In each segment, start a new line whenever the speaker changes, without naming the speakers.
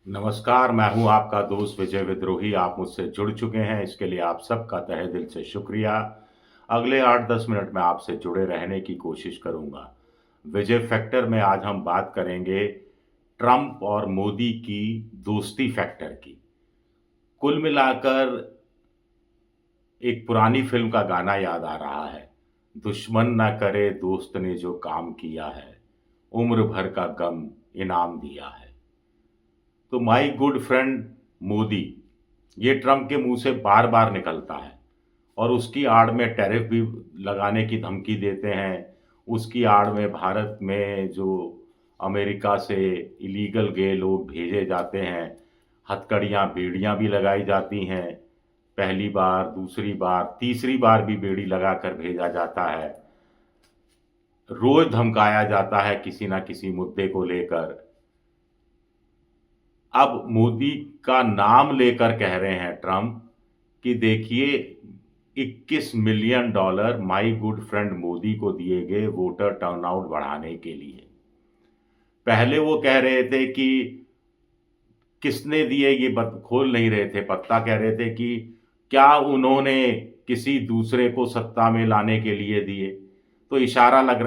नमस्कार, मैं हूँ आपका दोस्त विजय विद्रोही। आप मुझसे जुड़ चुके हैं, इसके लिए आप सबका तहे दिल से शुक्रिया। अगले 8-10 मिनट में आपसे जुड़े रहने की कोशिश करूँगा। विजय फैक्टर में आज हम बात करेंगे ट्रंप और मोदी की दोस्ती फैक्टर की। कुल मिलाकर एक पुरानी फ़िल्म का गाना याद आ रहा है, दुश्मन ना करे दोस्त ने जो काम किया है, उम्र भर का गम इनाम दिया है। तो माय गुड फ्रेंड मोदी, ये ट्रंप के मुंह से बार बार निकलता है और उसकी आड़ में टैरिफ भी लगाने की धमकी देते हैं। उसकी आड़ में भारत में जो अमेरिका से इलीगल गए लोग भेजे जाते हैं, हथकड़ियाँ बेड़ियाँ भी लगाई जाती हैं। पहली बार, दूसरी बार, तीसरी बार भी बेड़ी लगाकर भेजा जाता है। रोज धमकाया जाता है किसी ना किसी मुद्दे को लेकर। अब मोदी का नाम लेकर कह रहे हैं ट्रंप कि देखिए, $21 million my good friend Modi को दिए गए वोटर टर्नआउट बढ़ाने के लिए। पहले वो कह रहे थे कि किसने दिए, ये खोल नहीं रहे थे पत्ता। कह रहे थे कि क्या उन्होंने किसी दूसरे को सत्ता में लाने के लिए दिए। तो इशारा लग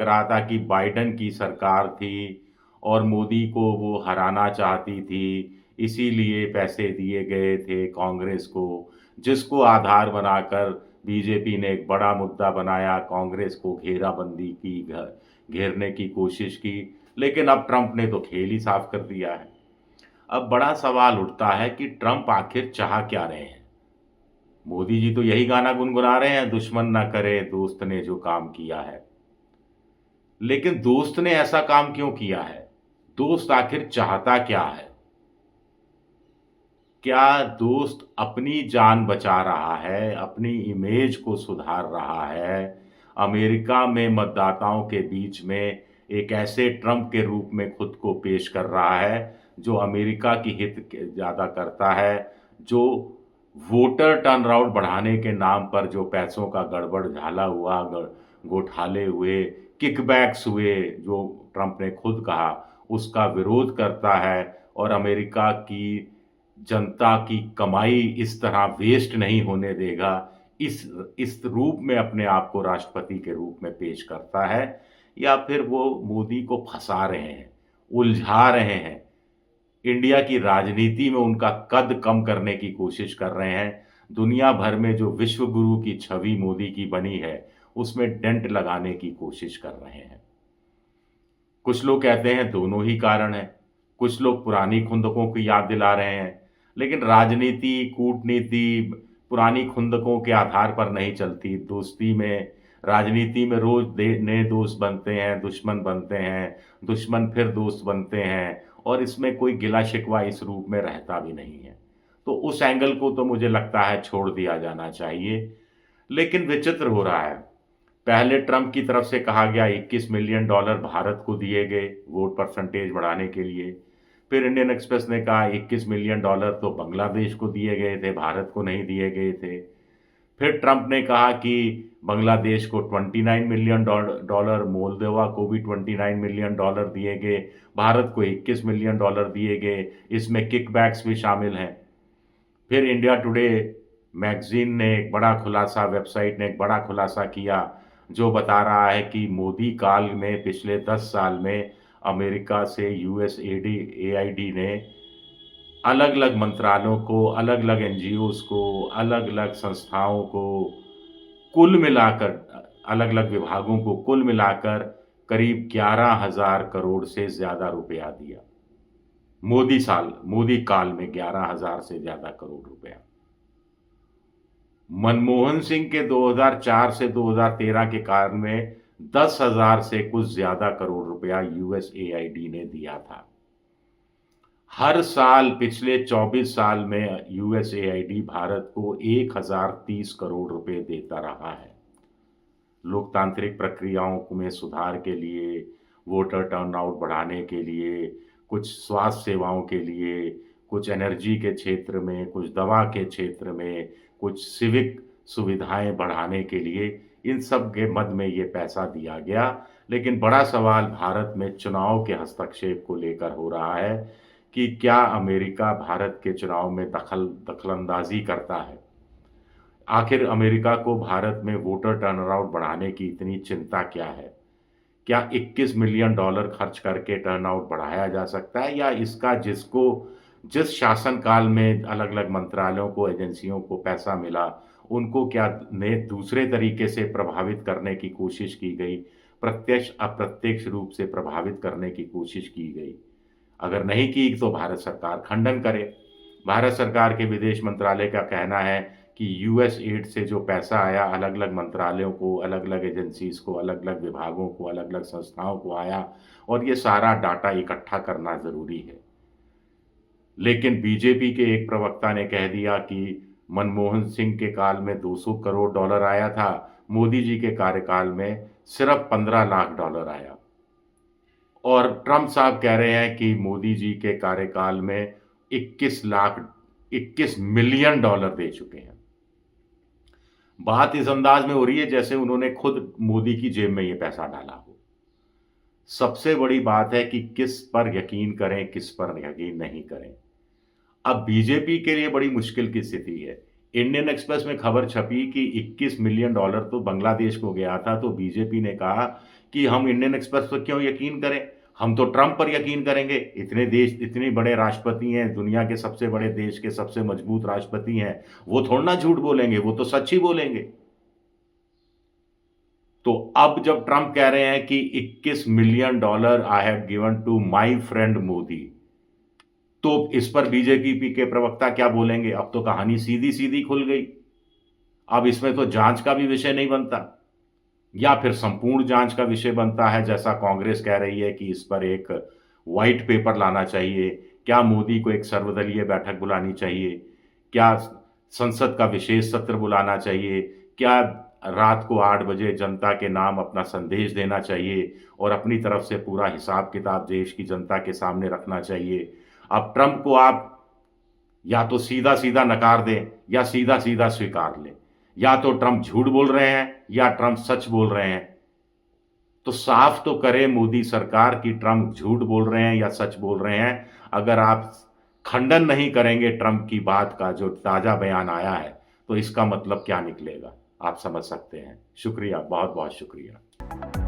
रहा था कि बाइडेन की सरकार थी और मोदी को वो हराना चाहती थी, इसीलिए पैसे दिए गए थे कांग्रेस को, जिसको आधार बनाकर बीजेपी ने एक बड़ा मुद्दा बनाया, कांग्रेस को घेराबंदी की, घेरने की कोशिश की। लेकिन अब ट्रंप ने तो खेल ही साफ कर दिया है। अब बड़ा सवाल उठता है कि ट्रंप आखिर चाह क्या रहे हैं। मोदी जी तो यही गाना गुनगुना रहे हैं, दुश्मन ना करे दोस्त ने जो काम किया है। लेकिन दोस्त ने ऐसा काम क्यों किया है? दोस्त आखिर चाहता क्या है? क्या दोस्त अपनी जान बचा रहा है, अपनी इमेज को सुधार रहा है, अमेरिका में मतदाताओं के बीच में एक ऐसे ट्रंप के रूप में खुद को पेश कर रहा है जो अमेरिका की हित ज़्यादा करता है, जो वोटर टर्नआउट बढ़ाने के नाम पर जो पैसों का गड़बड़ झाला हुआ, घोटाले हुए, किकबैक्स हुए, जो ट्रंप ने खुद कहा, उसका विरोध करता है और अमेरिका की जनता की कमाई इस तरह वेस्ट नहीं होने देगा, इस रूप में अपने आप को राष्ट्रपति के रूप में पेश करता है। या फिर वो मोदी को फंसा रहे हैं, उलझा रहे हैं, इंडिया की राजनीति में उनका कद कम करने की कोशिश कर रहे हैं, दुनिया भर में जो विश्व गुरु की छवि मोदी की बनी है, उसमें डेंट लगाने की कोशिश कर रहे हैं। कुछ लोग कहते हैं दोनों ही कारण हैं, कुछ लोग पुरानी खुंदकों की याद दिला रहे हैं। लेकिन राजनीति, कूटनीति पुरानी खुंदकों के आधार पर नहीं चलती। दोस्ती में, राजनीति में रोज नए दोस्त बनते हैं, दुश्मन बनते हैं, दुश्मन फिर दोस्त बनते हैं और इसमें कोई गिला शिकवा इस रूप में रहता भी नहीं है। तो उस एंगल को तो मुझे लगता है छोड़ दिया जाना चाहिए। लेकिन विचित्र हो रहा है, पहले ट्रंप की तरफ से कहा गया $21 मिलियन भारत को दिए गए वोट परसेंटेज बढ़ाने के लिए। फिर इंडियन एक्सप्रेस ने कहा $21 मिलियन तो बांग्लादेश को दिए गए थे, भारत को नहीं दिए गए थे। फिर ट्रंप ने कहा कि बांग्लादेश को $29 मिलियन, मोल्दोवा को भी $29 मिलियन दिए गए, भारत को $21 मिलियन दिए गए, इसमें किकबैक्स भी शामिल हैं। फिर इंडिया टुडे मैगजीन ने एक बड़ा खुलासा, वेबसाइट ने एक बड़ा खुलासा किया, जो बता रहा है कि मोदी काल में पिछले 10 साल में अमेरिका से यूएसएडी एआईडी ने अलग अलग मंत्रालयों को, अलग अलग एनजीओज को, अलग अलग संस्थाओं को कुल मिलाकर, अलग अलग विभागों को कुल मिलाकर करीब 11,000 करोड़ से ज़्यादा रुपया दिया। मोदी काल में 11,000 से ज़्यादा करोड़ रुपया। मनमोहन सिंह के 2004 से 2013 के काल में 10,000 से कुछ ज्यादा करोड़ रुपया यूएसएआईडी ने दिया था। हर साल पिछले 24 साल में यूएसएआईडी भारत को 1,030 करोड़ रुपए देता रहा है। लोकतांत्रिक प्रक्रियाओं में सुधार के लिए, वोटर टर्नआउट बढ़ाने के लिए, कुछ स्वास्थ्य सेवाओं के लिए, कुछ एनर्जी के क्षेत्र में, कुछ दवा के क्षेत्र में, कुछ सिविक सुविधाएं बढ़ाने के लिए, इन सब के मद में ये पैसा दिया गया। लेकिन बड़ा सवाल भारत में चुनाव के हस्तक्षेप को लेकर हो रहा है कि क्या अमेरिका भारत के चुनाव में दखलंदाज़ी करता है? आखिर अमेरिका को भारत में वोटर टर्नआउट बढ़ाने की इतनी चिंता क्या है? क्या 21 मिलियन डॉलर खर्च करके टर्नआउट बढ़ाया जा सकता है या इसका जिस शासनकाल में अलग-अलग मंत्रालयों को, एजेंसियों को पैसा मिला, उनको क्या ने दूसरे तरीके से प्रभावित करने की कोशिश की गई, प्रत्यक्ष-अप्रत्यक्ष रूप से प्रभावित करने की कोशिश की गई? अगर नहीं की तो भारत सरकार खंडन करे। भारत सरकार के विदेश मंत्रालय का कहना है कि यूएस एड से जो पैसा आया अलग-अलग मंत्रालयों को, अलग-अलग एजेंसीज़ को, अलग-अलग विभागों को, अलग-अलग संस्थाओं को आया और ये सारा डाटा इकट्ठा करना ज़रूरी है। लेकिन बीजेपी के एक प्रवक्ता ने कह दिया कि मनमोहन सिंह के काल में 200 करोड़ डॉलर आया था, मोदी जी के कार्यकाल में सिर्फ 15 लाख डॉलर आया। और ट्रम्प साहब कह रहे हैं कि मोदी जी के कार्यकाल में 21 मिलियन डॉलर दे चुके हैं। बात इस अंदाज में हो रही है जैसे उन्होंने खुद मोदी की जेब में ये पैसा डाला हो। सबसे बड़ी बात है कि किस पर यकीन करें, किस पर यकीन नहीं करें। अब बीजेपी के लिए बड़ी मुश्किल की स्थिति है। इंडियन एक्सप्रेस में खबर छपी कि 21 मिलियन डॉलर तो बांग्लादेश को गया था, तो बीजेपी ने कहा कि हम इंडियन एक्सप्रेस पर क्यों यकीन करें? हम तो ट्रंप पर यकीन करेंगे। इतने बड़े राष्ट्रपति हैं, दुनिया के सबसे बड़े देश के सबसे मजबूत राष्ट्रपति हैं, वो थोड़ा ना झूठ बोलेंगे, वो तो सच ही बोलेंगे। तो अब जब ट्रंप कह रहे हैं कि 21 million dollar I have given to my friend Modi, तो इस पर बीजेपी के प्रवक्ता क्या बोलेंगे? अब तो कहानी सीधी-सीधी खुल गई। अब इसमें तो जांच का भी विषय नहीं बनता या फिर संपूर्ण जांच का विषय बनता है, जैसा कांग्रेस कह रही है कि इस पर एक व्हाइट पेपर लाना चाहिए। क्या मोदी को एक सर्वदलीय बैठक बुलानी चाहिए? क्या संसद का विशेष सत्र बुलाना चाहिए? क्या रात को 8 बजे जनता के नाम अपना संदेश देना चाहिए और अपनी तरफ से पूरा हिसाब-किताब देश की जनता के सामने रखना चाहिए? अब ट्रंप को आप या तो सीधा-सीधा नकार दें या सीधा-सीधा स्वीकार लें। या तो ट्रंप झूठ बोल रहे हैं या ट्रंप सच बोल रहे हैं। तो साफ तो करे मोदी सरकार कि ट्रंप झूठ बोल रहे हैं या सच बोल रहे हैं। अगर आप खंडन नहीं करेंगे ट्रंप की बात का, जो ताज़ा बयान आया है, तो इसका मतलब क्या निकलेगा? आप समझ सकते हैं। शुक्रिया, बहुत-बहुत शुक्रिया।